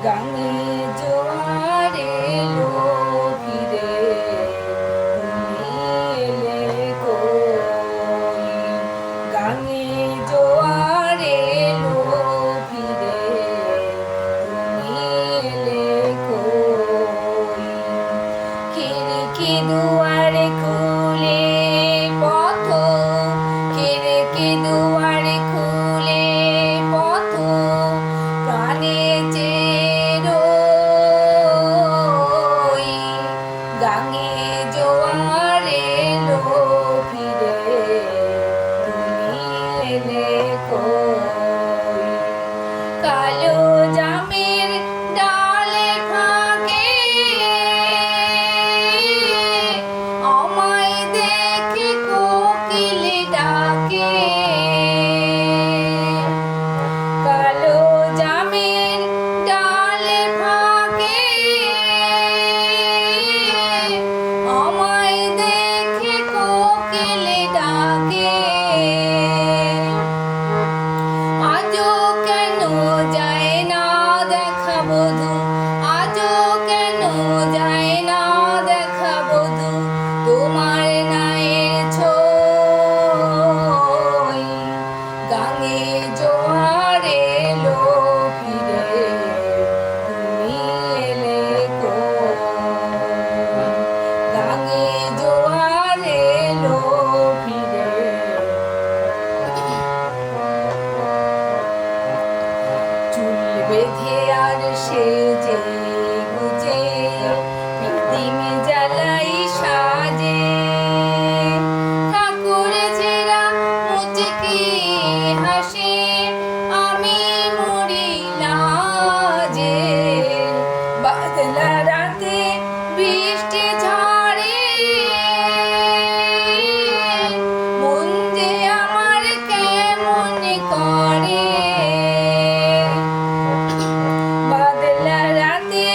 গাঙে জোয়ার এলো ফিরে, তুমি এলে কই? গাঙে জোয়ার এলো ফিরে, তুমি এলে কই? খিড়কি দুয়ারে খুলে পথ, খিড়কি দুয়ারে খুলে পথ, প্রাণে গাঙে জোয়ার এলো ফিরে, তুমি এলে কই? কালো জামের ডালে ফাঁকে আমায় দেখে কোকিল ডাকে। কালো জামের ডালে ফাঁকে আমায় দেখে কোকিল ডাকে। আজও কেন যায় না দেখা বধূ, আজও কেন যায় না দেখা বধূ, তোমার নায়ের ছোঁই? গাঙে জোয়ার এলো ফিরে, তুমি এলে কই? গাঙে জোয়ার এলো ফিরে। চুল বেঁধে আর সেজে গুজে প্রীতিম জ্বালাই সাজে, ঠাকুর ছেঁড়া মুচকি হাসে, আমি মরি লাজে। বাদলা রাতে বৃষ্টি ঝরে, মন যে আমার কেমন করে। বাদলা রাতে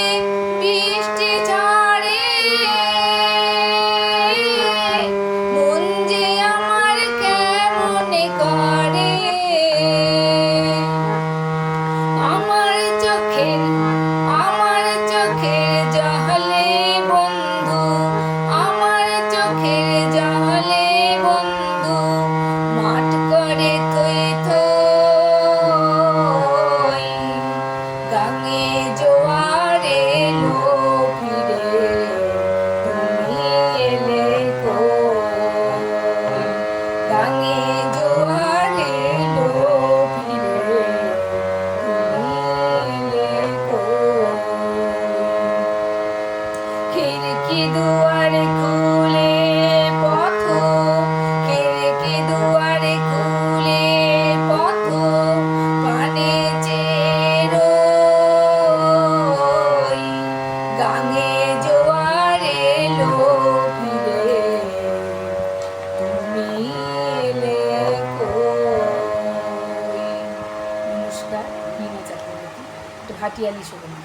বৃষ্টি ঝরে, মন যে আমার কেমন করে। আমার চোখের জলে বন্ধু, আমার চোখের জলে বন্ধু, মাঠ করে থই থই। গাঙে জোয়ার এলো ফিরে, তুমি এলে কই? গাঙে জোয়ার এলো ফিরে, তুমি এলে কই? খিড়কি দুয়ারে খুলে পথ, খিড়কি দুয়ারে খুলে পথ, পানে চেরোই। গাঙে জোয়ার এলো ফিরে, তুমি এলে কই? নমস্কার, রিমা চক্রবর্তী, ভাটিয়ালি শোভনা।